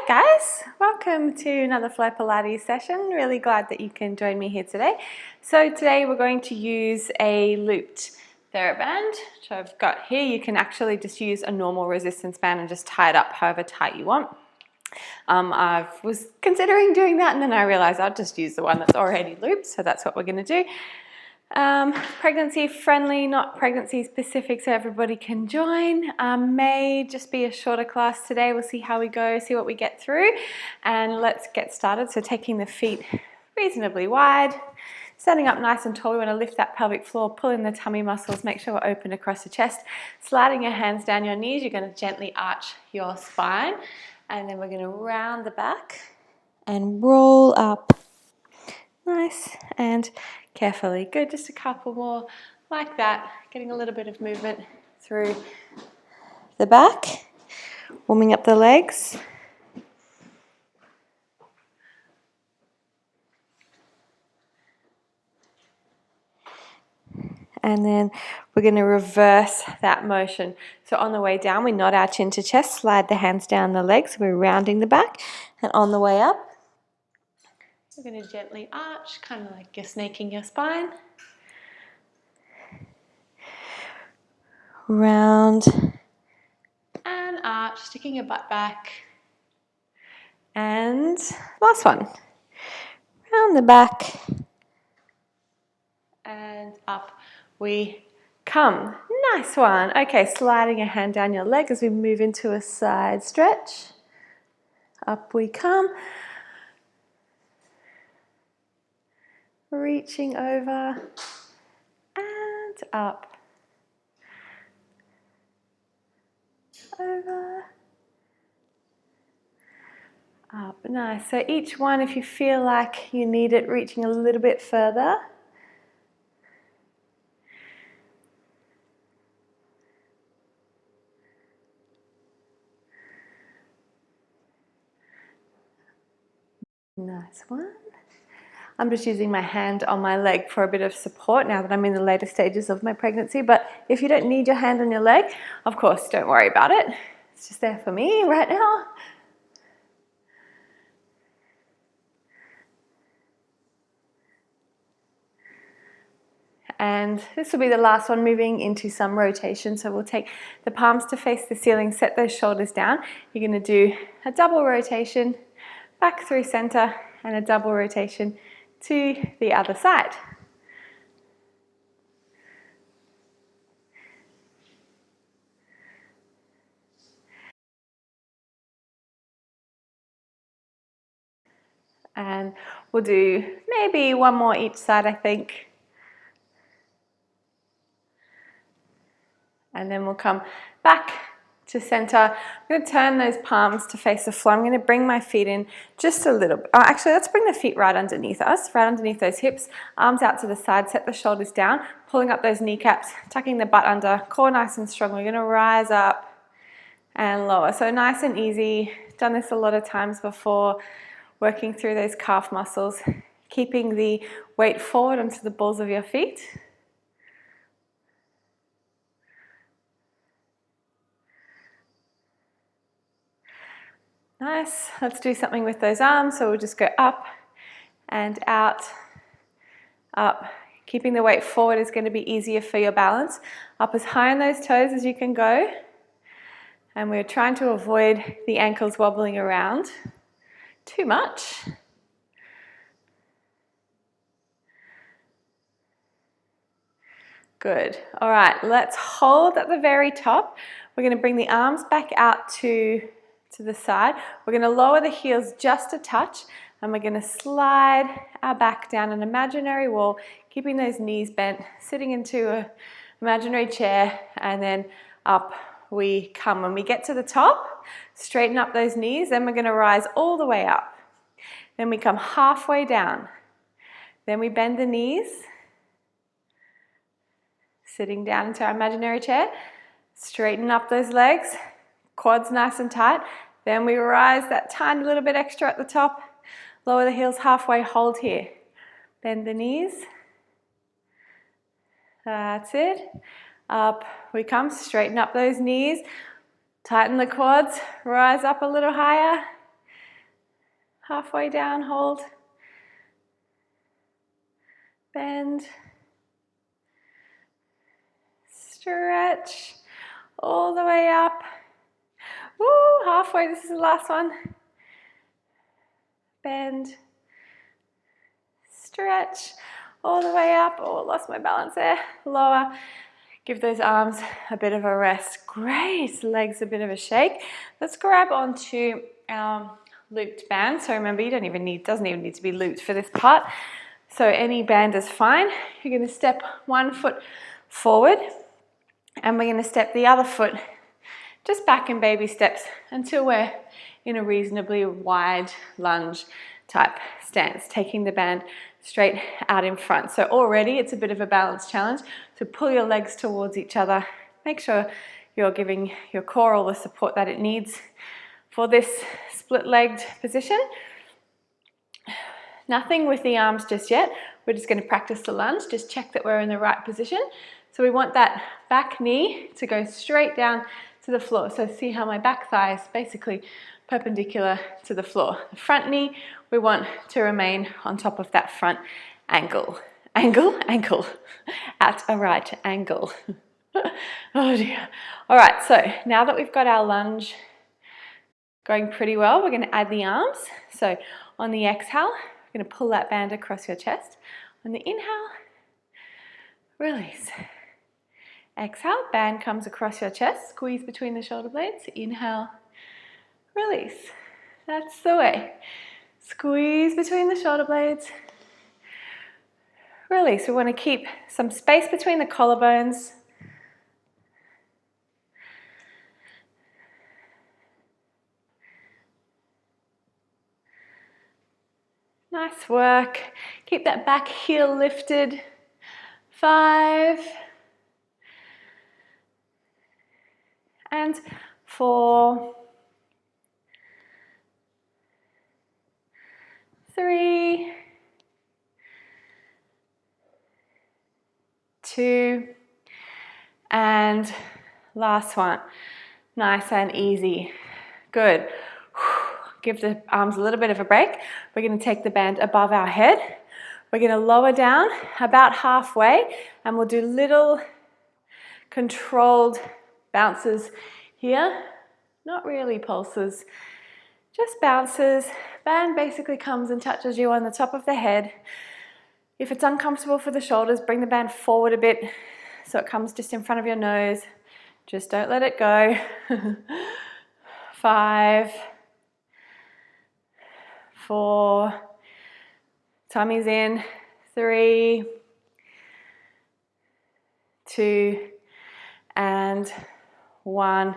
guys, welcome to another Flair Pilates session. Really glad that you can join me here today. So today we're going to use a looped TheraBand, which I've got here. You can actually just use a normal resistance band and just tie it up however tight you want. I was considering doing that, and then I realized I'd just use the one that's already looped, so that's what we're going to do. Pregnancy friendly, not pregnancy specific, so everybody can join. May just be a shorter class today. We'll see how we go, see what we get through, and let's get started. So taking the feet reasonably wide, standing up nice and tall. We want to lift that pelvic floor, pull in the tummy muscles, make sure we're open across the chest. Sliding your hands down your knees, you're going to gently arch your spine, and then we're going to round the back and roll up. Nice and carefully. Good, just a couple more like that. Getting a little bit of movement through the back. Warming up the legs. And then we're going to reverse that motion. So on the way down, we nod our chin to chest, slide the hands down the legs. We're rounding the back. And on the way up, we're going to gently arch, kind of like you're snaking your spine. Round and arch, sticking your butt back. And last one. Round the back. And up we come. Nice one. Okay, sliding a hand down your leg as we move into a side stretch. Up we come. Reaching over and up. Over. Up. Nice. So each one, if you feel like you need it, reaching a little bit further. Nice one. I'm just using my hand on my leg for a bit of support now that I'm in the later stages of my pregnancy. But if you don't need your hand on your leg, of course, don't worry about it. It's just there for me right now. And this will be the last one, moving into some rotation. So we'll take the palms to face the ceiling, set those shoulders down. You're going to do a double rotation back through center and a double rotation to the other side. And we'll do maybe one more each side, I think. And then we'll come back to center. I'm going to turn those palms to face the floor. I'm going to bring my feet in just a little bit. Oh, actually, let's bring the feet right underneath us, right underneath those hips. Arms out to the side, set the shoulders down, pulling up those kneecaps, tucking the butt under, core nice and strong. We're going to rise up and lower. So nice and easy. Done this a lot of times before, working through those calf muscles, keeping the weight forward onto the balls of your feet. Nice. Let's do something with those arms. So we'll just go up and out, up. Keeping the weight forward is going to be easier for your balance. Up as high on those toes as you can go. And we're trying to avoid the ankles wobbling around too much. Good. All right, let's hold at the very top. We're going to bring the arms back out to the side. We're going to lower the heels just a touch, and we're going to slide our back down an imaginary wall, keeping those knees bent, sitting into an imaginary chair, and then up we come. When we get to the top, straighten up those knees, then we're going to rise all the way up. Then we come halfway down. Then we bend the knees, sitting down into our imaginary chair, straighten up those legs, quads nice and tight. Then we rise that tiny little bit extra at the top, lower the heels halfway, hold here. Bend the knees. That's it. Up we come, straighten up those knees, tighten the quads, rise up a little higher, halfway down, hold, bend, stretch, all the way up. Woo, halfway, this is the last one. Bend, stretch, all the way up. Oh, lost my balance there. Lower. Give those arms a bit of a rest. Great, legs a bit of a shake. Let's grab onto our looped band. So remember, you doesn't even need to be looped for this part. So any band is fine. You're going to step one foot forward and we're going to step the other foot just back in baby steps until we're in a reasonably wide lunge type stance, taking the band straight out in front. So already it's a bit of a balance challenge. So pull your legs towards each other. Make sure you're giving your core all the support that it needs for this split-legged position. Nothing with the arms just yet. We're just going to practice the lunge. Just check that we're in the right position. So we want that back knee to go straight down to the floor. So see how my back thigh is basically perpendicular to the floor. The front knee, we want to remain on top of that front ankle. Ankle, at a right angle. Oh dear. All right, so now that we've got our lunge going pretty well, we're going to add the arms. So on the exhale, we're going to pull that band across your chest. On the inhale, release. Exhale, band comes across your chest, squeeze between the shoulder blades. Inhale, release. That's the way. Squeeze between the shoulder blades. Release. We want to keep some space between the collarbones. Nice work. Keep that back heel lifted. 5 and 4, 3, 2, and last one. Nice and easy. Good. Give the arms a little bit of a break. We're going to take the band above our head. We're going to lower down about halfway and we'll do little controlled bounces here. Not really pulses, just bounces. Band basically comes and touches you on the top of the head. If it's uncomfortable for the shoulders, bring the band forward a bit so it comes just in front of your nose. Just don't let it go. 5, 4, tummy's in, 3, 2, and 1,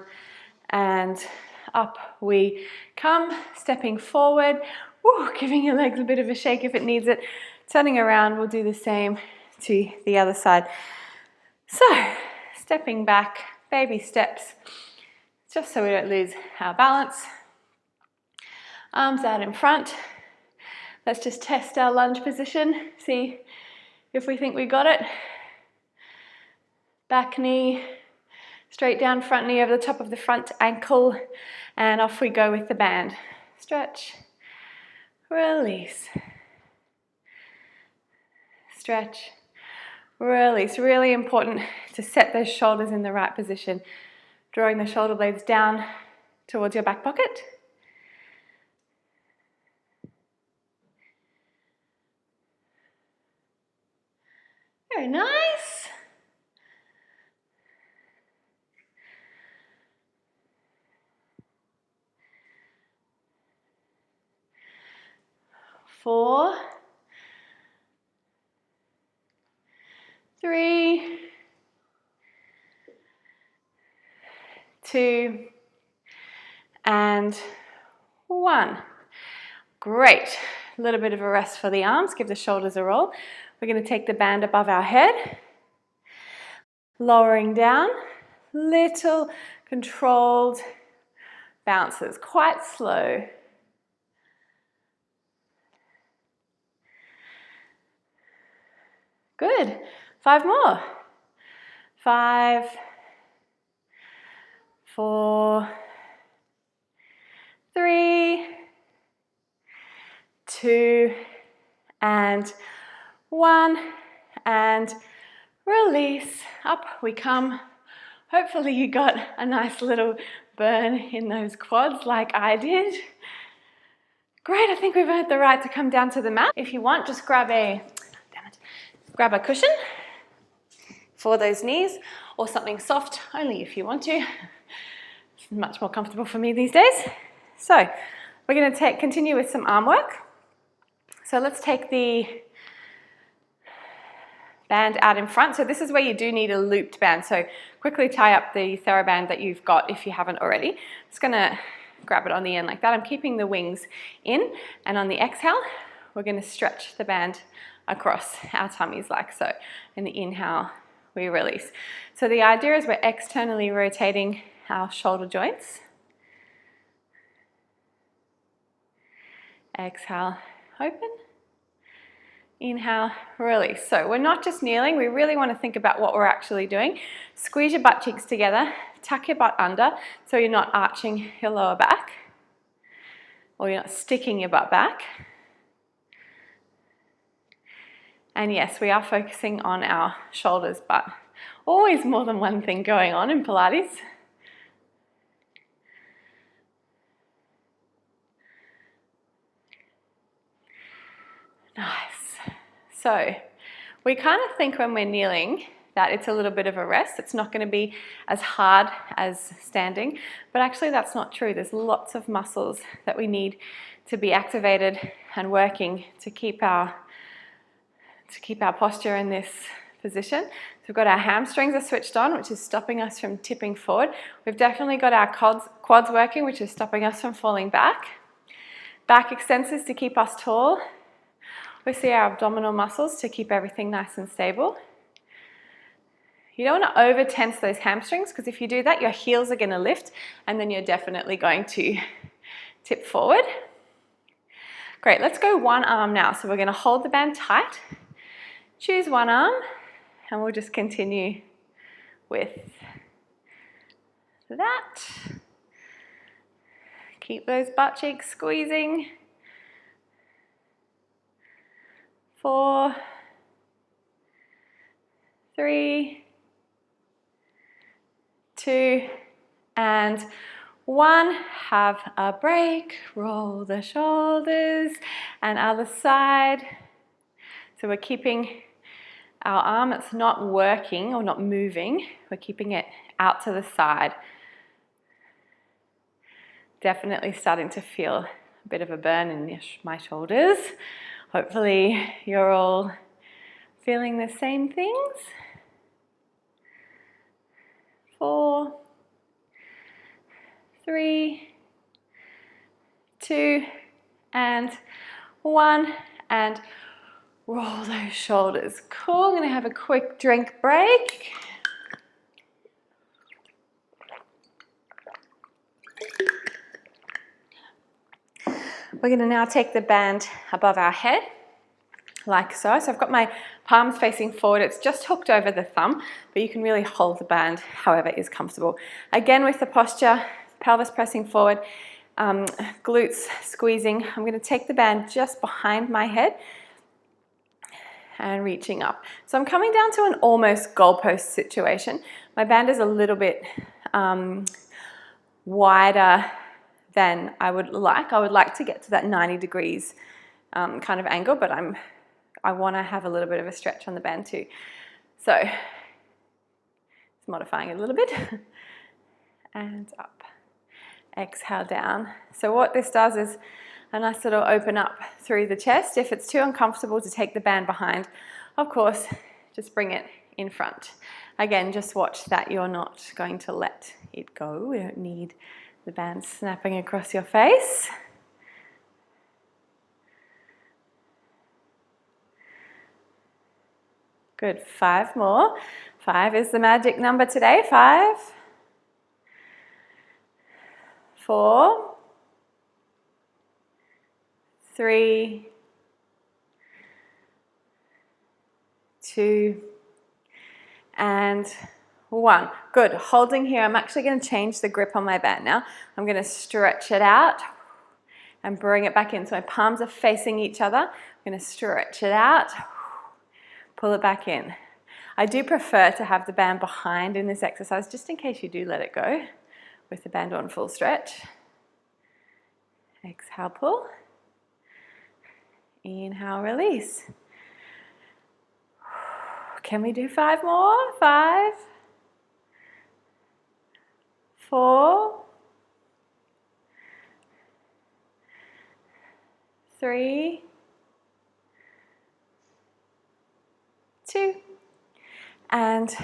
and up we come, stepping forward. Woo, giving your legs a bit of a shake if it needs it. Turning around, we'll do the same to the other side. So, stepping back, baby steps, just so we don't lose our balance. Arms out in front. Let's just test our lunge position, see if we think we got it. Back knee, straight down, front knee over the top of the front ankle, and off we go with the band. Stretch, release. Stretch, release. Really important to set those shoulders in the right position. Drawing the shoulder blades down towards your back pocket. Very nice. Four, 3, 2, and 1. Great. A little bit of a rest for the arms. Give the shoulders a roll. We're going to take the band above our head, lowering down, little controlled bounces, quite slow. Good. 5 more. 5, 4, 3, 2, and 1, and release. Up we come. Hopefully you got a nice little burn in those quads like I did. Great, I think we've earned the right to come down to the mat. If you want, just grab a cushion for those knees, or something soft, only if you want to. It's much more comfortable for me these days. So we're going to continue with some arm work. So let's take the band out in front. So this is where you do need a looped band. So quickly tie up the TheraBand that you've got if you haven't already. Just going to grab it on the end like that. I'm keeping the wings in, and on the exhale, we're going to stretch the band across our tummies like so. In the inhale, we release. So the idea is we're externally rotating our shoulder joints. Exhale, open. Inhale, release. So we're not just kneeling, we really want to think about what we're actually doing. Squeeze your butt cheeks together, tuck your butt under so you're not arching your lower back, or you're not sticking your butt back. And yes, we are focusing on our shoulders, but always more than one thing going on in Pilates. Nice. So we kind of think when we're kneeling that it's a little bit of a rest. It's not going to be as hard as standing, but actually that's not true. There's lots of muscles that we need to be activated and working to keep our posture in this position. So we've got our hamstrings are switched on, which is stopping us from tipping forward. We've definitely got our quads working, which is stopping us from falling back. Back extensors to keep us tall. We see our abdominal muscles to keep everything nice and stable. You don't want to over tense those hamstrings, because if you do that, your heels are going to lift and then you're definitely going to tip forward. Great, let's go one arm now. So we're going to hold the band tight, choose one arm, and we'll just continue with that. Keep those butt cheeks squeezing. 4, 3, 2, and 1. Have a break. Roll the shoulders, and other side. So we're keeping our arm that's not working or not moving, we're keeping it out to the side. Definitely starting to feel a bit of a burn in my shoulders. Hopefully you're all feeling the same things. 4, 3, 2, and 1, and roll those shoulders. Cool, I'm going to have a quick drink break. We're going to now take the band above our head, like so. So I've got my palms facing forward. It's just hooked over the thumb, but you can really hold the band however is comfortable. Again, with the posture, pelvis pressing forward, glutes squeezing. I'm going to take the band just behind my head and reaching up. So I'm coming down to an almost goalpost situation. My band is a little bit wider than I would like. I would like to get to that 90 degrees kind of angle, but I want to have a little bit of a stretch on the band too. So it's modifying it a little bit. And up. Exhale down. So what this does is a nice little open up through the chest. If it's too uncomfortable to take the band behind, of course, just bring it in front. Again, just watch that you're not going to let it go. We don't need the band snapping across your face. Good, 5 more. 5 is the magic number today. 5, 4, 3, 2, and 1. Good, holding here. I'm actually going to change the grip on my band now. I'm going to stretch it out and bring it back in. So my palms are facing each other. I'm going to stretch it out, pull it back in. I do prefer to have the band behind in this exercise, just in case you do let it go with the band on full stretch. Exhale, pull. Inhale, release. Can we do 5 more? 5, 4, 3, 2, and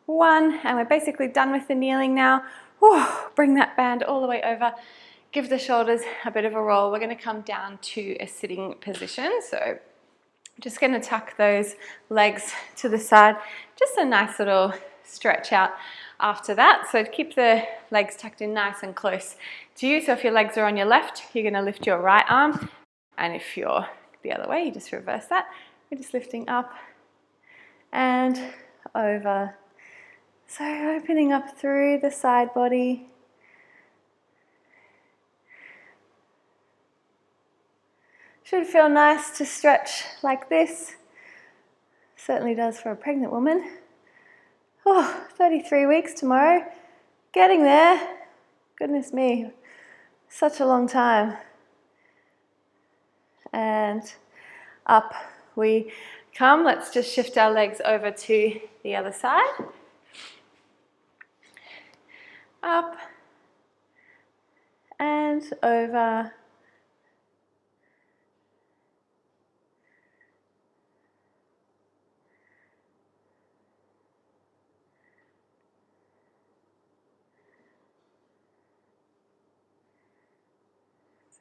1. And we're basically done with the kneeling now. Whew, bring that band all the way over. Give the shoulders a bit of a roll. We're going to come down to a sitting position. So I'm just going to tuck those legs to the side. Just a nice little stretch out after that. So keep the legs tucked in nice and close to you. So if your legs are on your left, you're going to lift your right arm. And if you're the other way, you just reverse that. We're just lifting up and over. So opening up through the side body. Should feel nice to stretch like this. Certainly does for a pregnant woman. Oh, 33 weeks tomorrow. Getting there. Goodness me. Such a long time. And up we come. Let's just shift our legs over to the other side. Up and over.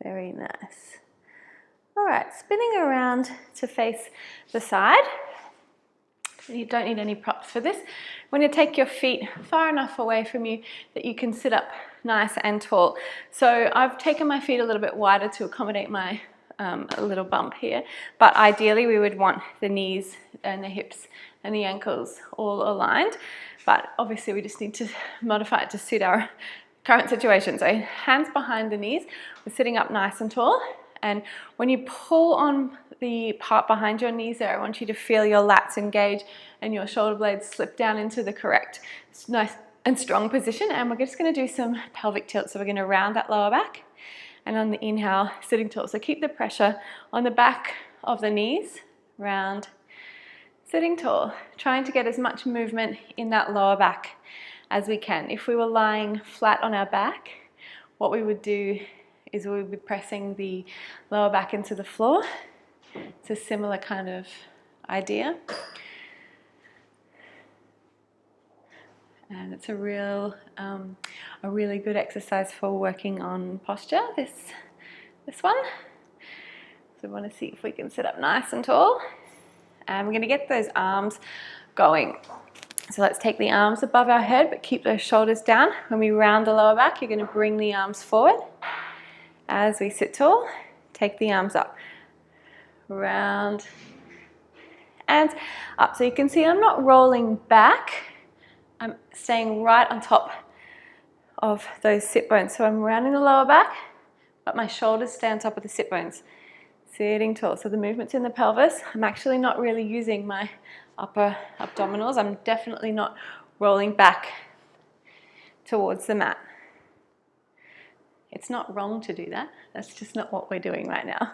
Very nice. All right, spinning around to face the side. You don't need any props for this. When you take your feet far enough away from you that you can sit up nice and tall. So I've taken my feet a little bit wider to accommodate my a little bump here. But ideally we would want the knees and the hips and the ankles all aligned. But obviously we just need to modify it to suit our current situation. So hands behind the knees. We're sitting up nice and tall. And when you pull on the part behind your knees there, I want you to feel your lats engage and your shoulder blades slip down into the correct nice and strong position. And we're just going to do some pelvic tilt. So we're going to round that lower back. And on the inhale, sitting tall. So keep the pressure on the back of the knees, round, sitting tall. Trying to get as much movement in that lower back as we can. If we were lying flat on our back, what we would do is we would be pressing the lower back into the floor. It's a similar kind of idea. And it's a really good exercise for working on posture, this one. So we want to see if we can sit up nice and tall. And we're going to get those arms going. So let's take the arms above our head, but keep those shoulders down. When we round the lower back, you're going to bring the arms forward. As we sit tall, take the arms up. Round and up. So you can see I'm not rolling back. I'm staying right on top of those sit bones. So I'm rounding the lower back, but my shoulders stay on top of the sit bones. Sitting tall. So the movement's in the pelvis. I'm actually not really using my upper abdominals. I'm definitely not rolling back towards the mat. It's not wrong to do that. That's just not what we're doing right now.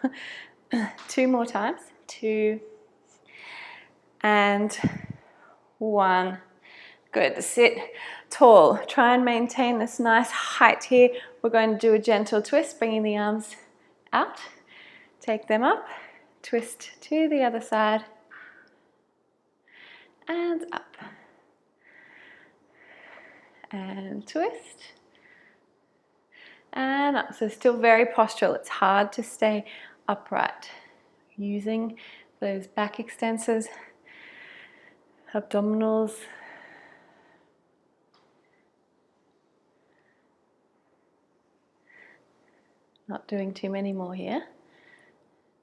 2 more times. 2 and 1. Good. Sit tall. Try and maintain this nice height here. We're going to do a gentle twist, bringing the arms out. Take them up. Twist to the other side. And up. And twist. And up. So still very postural. It's hard to stay upright. Using those back extensors, abdominals. Not doing too many more here.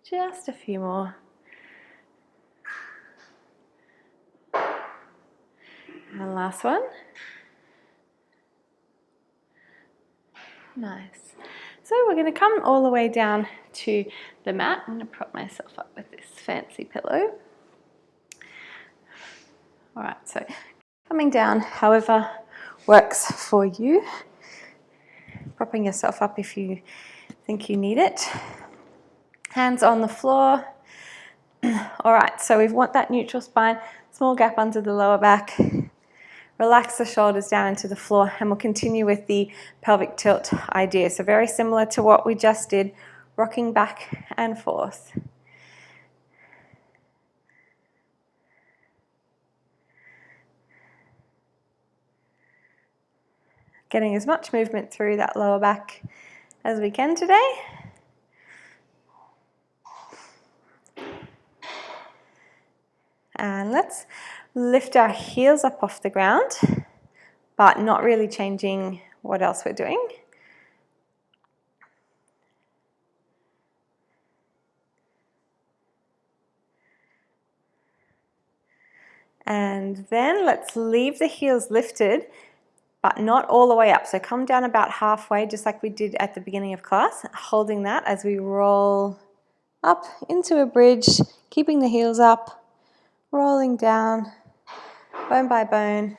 Just a few more. And last one. Nice. So we're going to come all the way down to the mat. I'm going to prop myself up with this fancy pillow. All right, so coming down however works for you. Propping yourself up if you think you need it. Hands on the floor. All right, so we want that neutral spine, small gap under the lower back. Relax the shoulders down into the floor, and we'll continue with the pelvic tilt idea. So very similar to what we just did, rocking back and forth. Getting as much movement through that lower back as we can today. And let's lift our heels up off the ground, but not really changing what else we're doing. And then let's leave the heels lifted, but not all the way up. So come down about halfway, just like we did at the beginning of class, holding that as we roll up into a bridge, keeping the heels up, rolling down, bone by bone,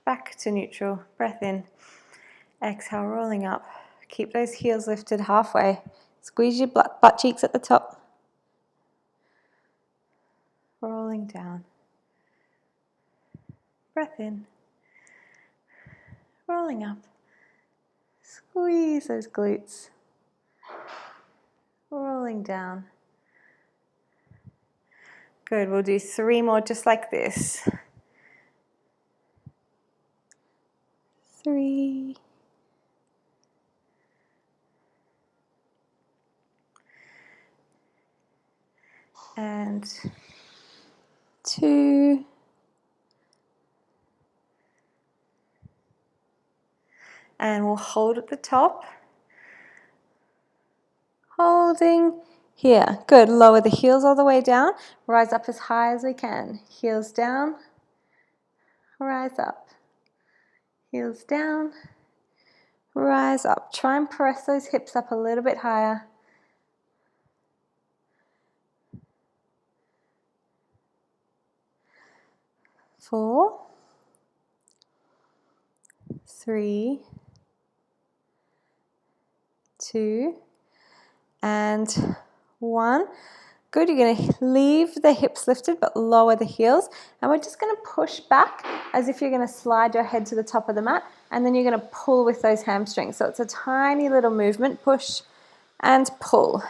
back to neutral, breath in, exhale, rolling up. Keep those heels lifted halfway. Squeeze your butt cheeks at the top. Rolling down. Breath in. Rolling up. Squeeze those glutes. Rolling down. Good, we'll do 3 more just like this. 3. And 2. And we'll hold at the top. Holding here. Good. Lower the heels all the way down. Rise up as high as we can. Heels down. Rise up. Heels down. Rise up. Try and press those hips up a little bit higher. 4. 3. 2. And 1. Good, you're going to leave the hips lifted but lower the heels, and we're just going to push back as if you're going to slide your head to the top of the mat, and then you're going to pull with those hamstrings. So it's a tiny little movement, push and pull.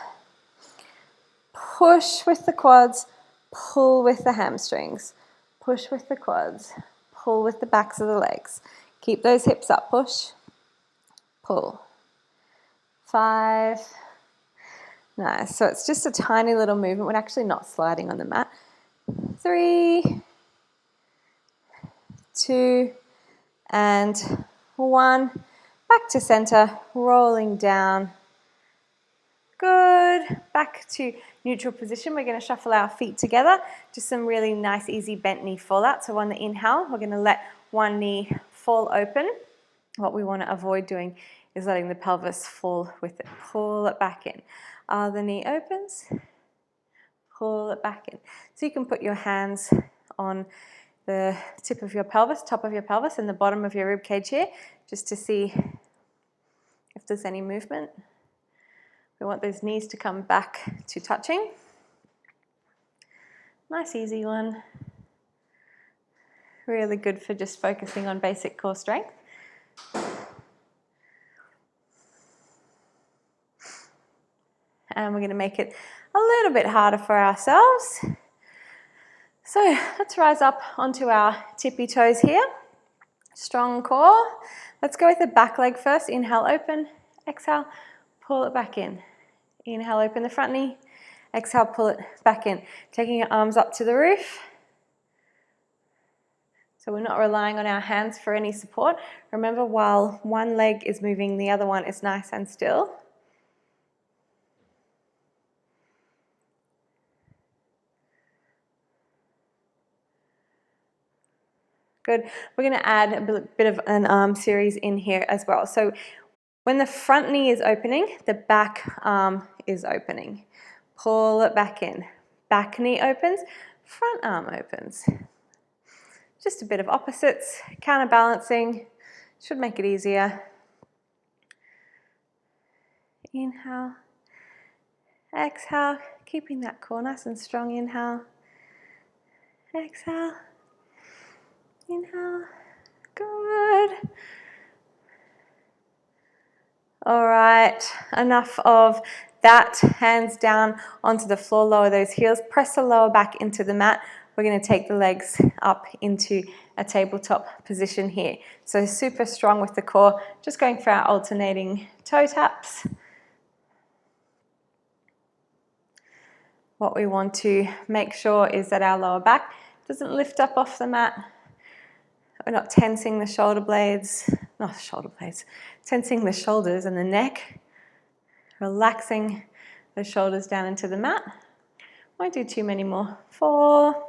Push with the quads, pull with the hamstrings. Push with the quads, pull with the backs of the legs. Keep those hips up, push, pull. 5. Nice, so it's just a tiny little movement. We're actually not sliding on the mat. 3, 2, and 1. Back to center, rolling down. Good, back to neutral position. We're going to shuffle our feet together. Just some really nice, easy bent knee fallout. So on the inhale, we're going to let one knee fall open. What we want to avoid doing is letting the pelvis fall with it. Pull it back in. The knee opens, pull it back in. So you can put your hands on the tip of your pelvis, top of your pelvis, and the bottom of your rib cage here, just to see if there's any movement. We want those knees to come back to touching. Nice easy one. Really good for just focusing on basic core strength. And we're going to make it a little bit harder for ourselves. So let's rise up onto our tippy toes here. Strong core. Let's go with the back leg first. Inhale, open. Exhale, pull it back in. Inhale, open the front knee. Exhale, pull it back in. Taking your arms up to the roof. So we're not relying on our hands for any support. Remember, while one leg is moving, the other one is nice and still. Good. We're going to add a bit of an arm series in here as well. So When the front knee is opening, the back arm is opening. Pull it back in. Back knee opens, front arm opens. Just a bit of opposites, counterbalancing, should make it easier. Inhale, exhale, keeping that core nice and strong. Inhale, exhale, inhale, good. All right, enough of that. Hands down onto the floor, lower those heels, press the lower back into the mat. We're going to take the legs up into a tabletop position here. So super strong with the core, just going for our alternating toe taps. What we want to make sure is that our lower back doesn't lift up off the mat. We're not tensing the shoulder blades, not the shoulder blades, tensing the shoulders and the neck, relaxing the shoulders down into the mat. Won't do too many more. 4,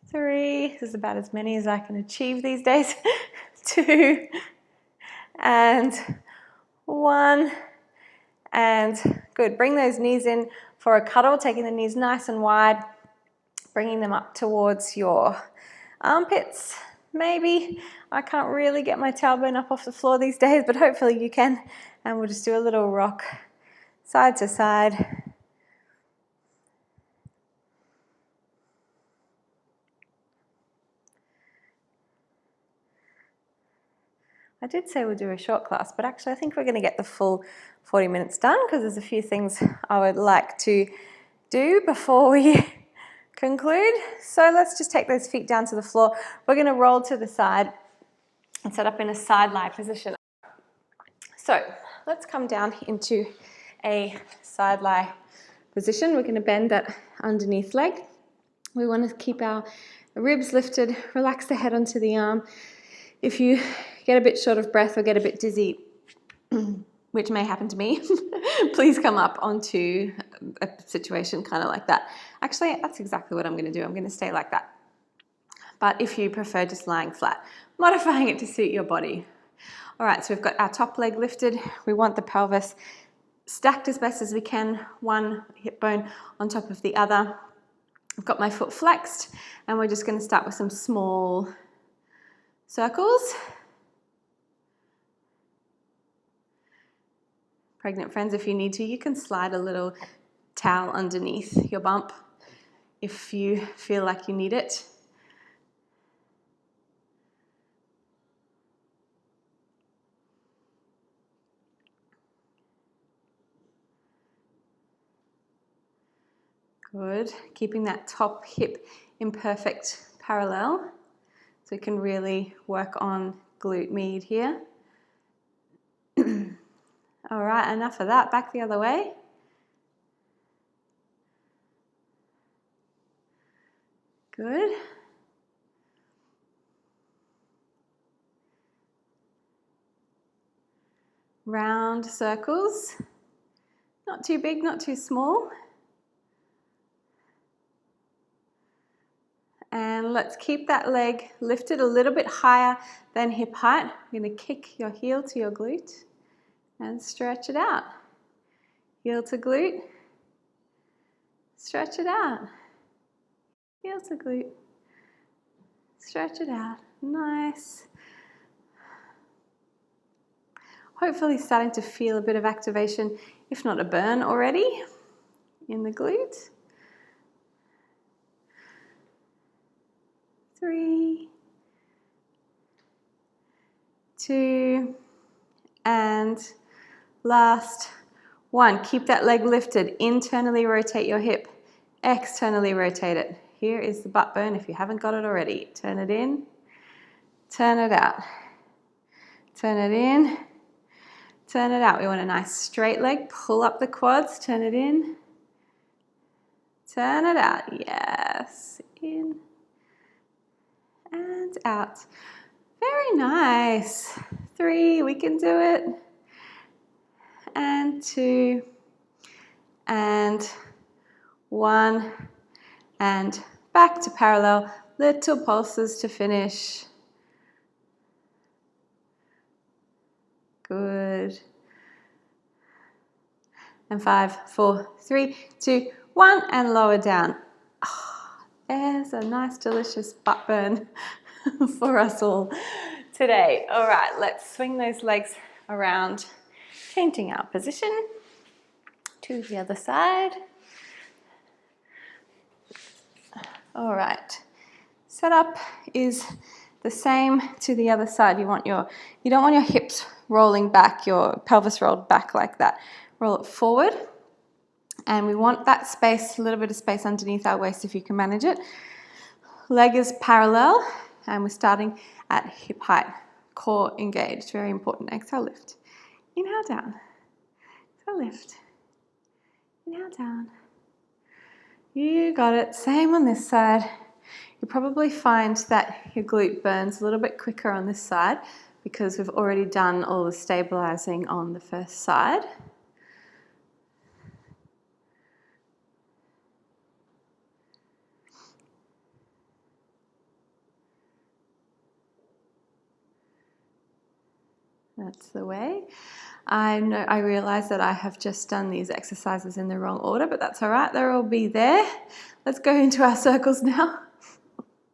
3, this is about as many as I can achieve these days. 2, and 1, and good. Bring those knees in for a cuddle, taking the knees nice and wide, bringing them up towards your armpits. Maybe I can't really get my tailbone up off the floor these days, but hopefully you can. And we'll just do a little rock side to side. I did say we'll do a short class, but actually I think we're going to get the full 40 minutes done because there's a few things I would like to do before we conclude. So let's just take those feet down to the floor. We're going to roll to the side and set up in a side lie position. So let's come down into a side lie position. We're going to bend that underneath leg. We want to keep our ribs lifted, relax the head onto the arm. If you get a bit short of breath or get a bit dizzy, which may happen to me, please come up onto a situation kind of like that. Actually, that's exactly what I'm going to do. I'm going to stay like that. But if you prefer just lying flat, modifying it to suit your body. All right, so we've got our top leg lifted. We want the pelvis stacked as best as we can, one hip bone on top of the other. I've got my foot flexed, and we're just going to start with some small circles. Pregnant friends, if you need to, you can slide a little towel underneath your bump if you feel like you need it. Good. Keeping that top hip in perfect parallel so we can really work on glute med here. All right, enough of that. Back the other way. Good. Round circles. Not too big, not too small. And let's keep that leg lifted a little bit higher than hip height. You're going to kick your heel to your glute and stretch it out. Heel to glute. Stretch it out. Heel to glute. Stretch it out. Nice. Hopefully starting to feel a bit of activation, if not a burn already, in the glute. 3, 2, and last 1. Keep that leg lifted. Internally rotate your hip. Externally rotate it. Here is the butt bone if you haven't got it already. Turn it in. Turn it out. Turn it in. Turn it out. We want a nice straight leg. Pull up the quads. Turn it in. Turn it out. Yes. In. And out. Very nice. 3, we can do it. And 2, and 1, and back to parallel. Little pulses to finish. Good. And 5, 4, 3, 2, 1, and lower down. Oh, there's a nice, delicious butt burn for us all today. All right, let's swing those legs around, changing our position to the other side. All right, setup is the same to the other side. You don't want your hips rolling back, your pelvis rolled back like that. Roll it forward, and we want that space, a little bit of space underneath our waist if you can manage it. Leg is parallel, and we're starting at hip height. Core engaged, very important. Exhale, lift. Inhale, down. Exhale, lift. Inhale, down. You got it. Same on this side. You'll probably find that your glute burns a little bit quicker on this side because we've already done all the stabilizing on the first side. That's the way. I realize that I have just done these exercises in the wrong order, but that's all right. They'll all be there. Let's go into our circles now.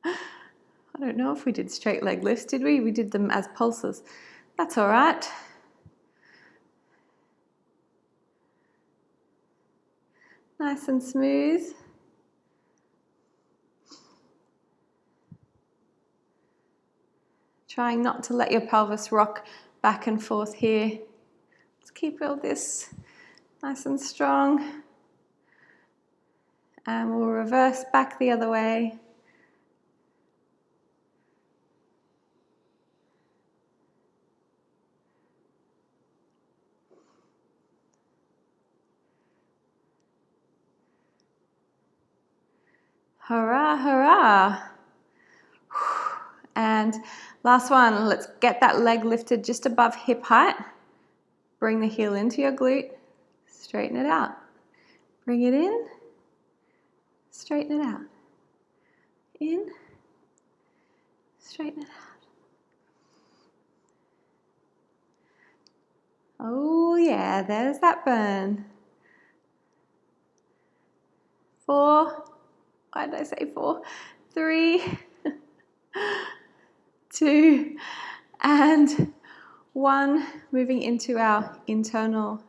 I don't know if we did straight leg lifts, did we? We did them as pulses. That's all right. Nice and smooth. Trying not to let your pelvis rock back and forth here. Let's keep all this nice and strong. And we'll reverse back the other way. Hurrah, hurrah. And last one, let's get that leg lifted just above hip height. Bring the heel into your glute, straighten it out. Bring it in, straighten it out. In, straighten it out. Oh yeah, there's that burn. 4, why did I say 4? 3, 2, and 1. Moving into our internal,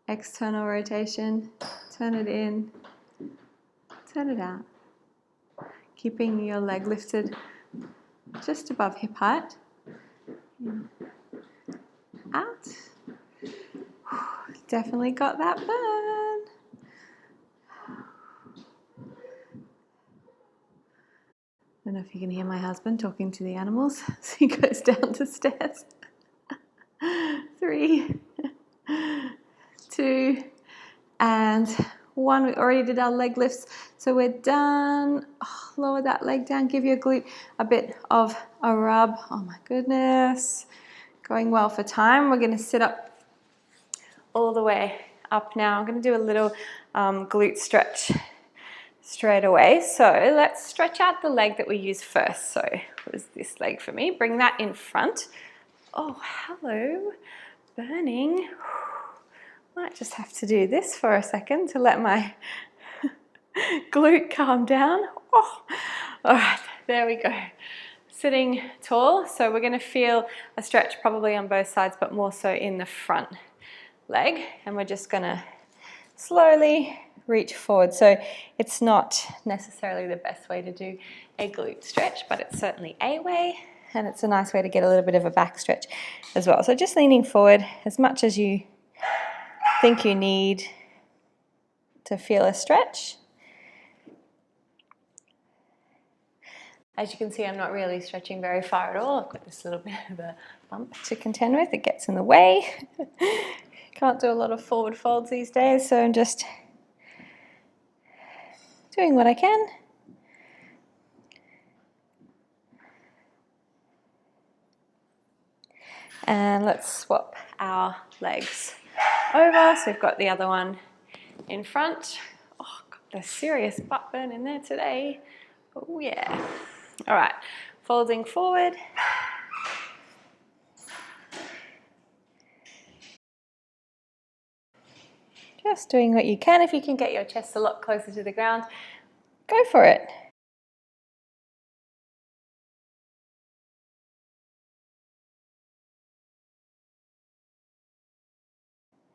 external rotation. Turn it in, turn it out. Keeping your leg lifted just above hip height. In, out. Definitely got that burn. I don't know if you can hear my husband talking to the animals as he goes down the stairs. 3, 2, and 1. We already did our leg lifts, so we're done. Oh, lower that leg down, give your glute a bit of a rub. Oh my goodness. Going well for time. We're going to sit up all the way up now. I'm going to do a little glute stretch straight away. So let's stretch out the leg that we used first. So it was this leg for me. Bring that in front. Oh, hello, burning. Might just have to do this for a second to let my glute calm down. Oh, all right, there we go. Sitting tall, so we're going to feel a stretch probably on both sides, but more so in the front leg. And we're just going to slowly reach forward. So it's not necessarily the best way to do a glute stretch, but it's certainly a way, and it's a nice way to get a little bit of a back stretch as well. So just leaning forward as much as you think you need to feel a stretch. As you can see, I'm not really stretching very far at all. I've got this little bit of a bump to contend with. It gets in the way. Can't do a lot of forward folds these days, so I'm just doing what I can. And let's swap our legs over. So we've got the other one in front. Oh, God, there's serious butt burn in there today. Oh yeah. All right, folding forward. Just doing what you can. If you can get your chest a lot closer to the ground, go for it.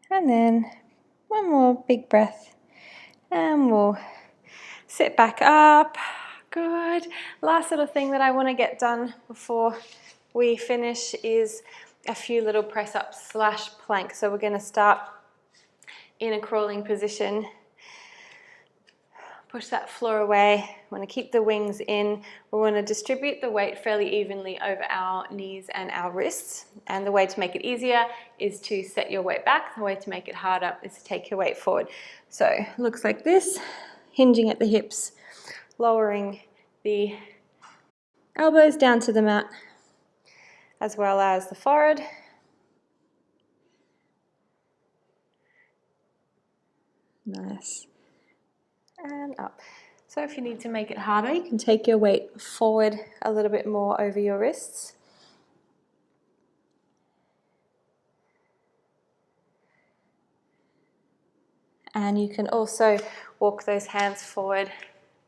And then one more big breath, and we'll sit back up. Good. Last little thing that I want to get done before we finish is a few little press ups slash plank. So we're going to start in a crawling position. Push that floor away. We want to keep the wings in. We want to distribute the weight fairly evenly over our knees and our wrists. And the way to make it easier is to set your weight back. The way to make it harder is to take your weight forward. So it looks like this, hinging at the hips, lowering the elbows down to the mat, as well as the forehead. Nice. And up. So if you need to make it harder, you can take your weight forward a little bit more over your wrists. And you can also walk those hands forward,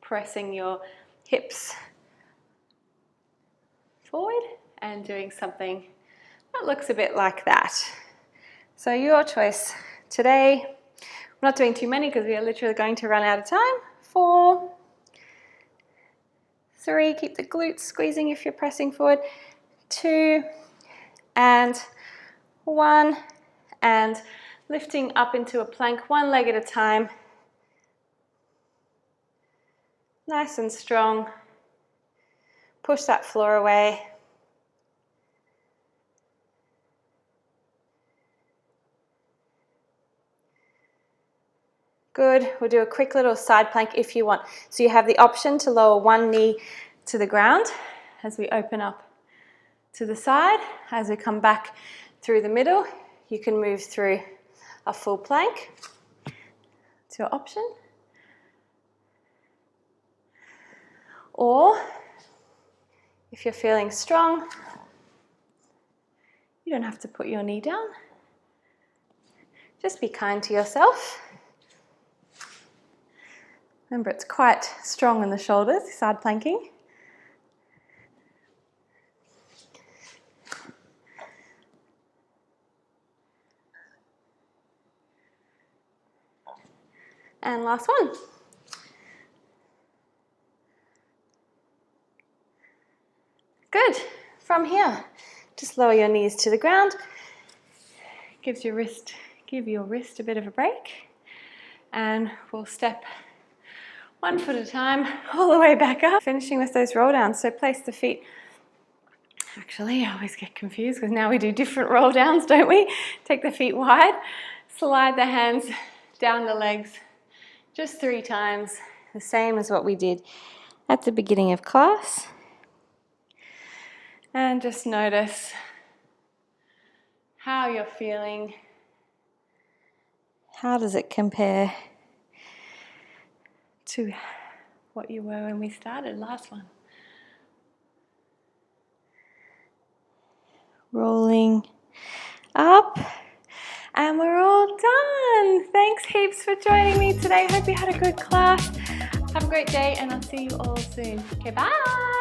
pressing your hips forward and doing something that looks a bit like that. So your choice. Today, I'm not doing too many because we are literally going to run out of time. 4, 3, keep the glutes squeezing if you're pressing forward. 2, and 1, and lifting up into a plank, one leg at a time. Nice and strong. Push that floor away. Good. We'll do a quick little side plank if you want. So you have the option to lower one knee to the ground as we open up to the side. As we come back through the middle, you can move through a full plank. It's your option. Or if you're feeling strong, you don't have to put your knee down. Just be kind to yourself. Remember, it's quite strong in the shoulders, side planking. And last one. Good. From here, just lower your knees to the ground. Give your wrist a bit of a break. And we'll step 1 foot at a time, all the way back up. Finishing with those roll downs. So place the feet. Actually, I always get confused because now we do different roll downs, don't we? Take the feet wide, slide the hands down the legs just 3 times, the same as what we did at the beginning of class. And just notice how you're feeling. How does it compare to what you were when we started last one? Rolling up, and we're all done. Thanks heaps for joining me today. Hope you had a good class. Have a great day, and I'll see you all soon. Okay, bye.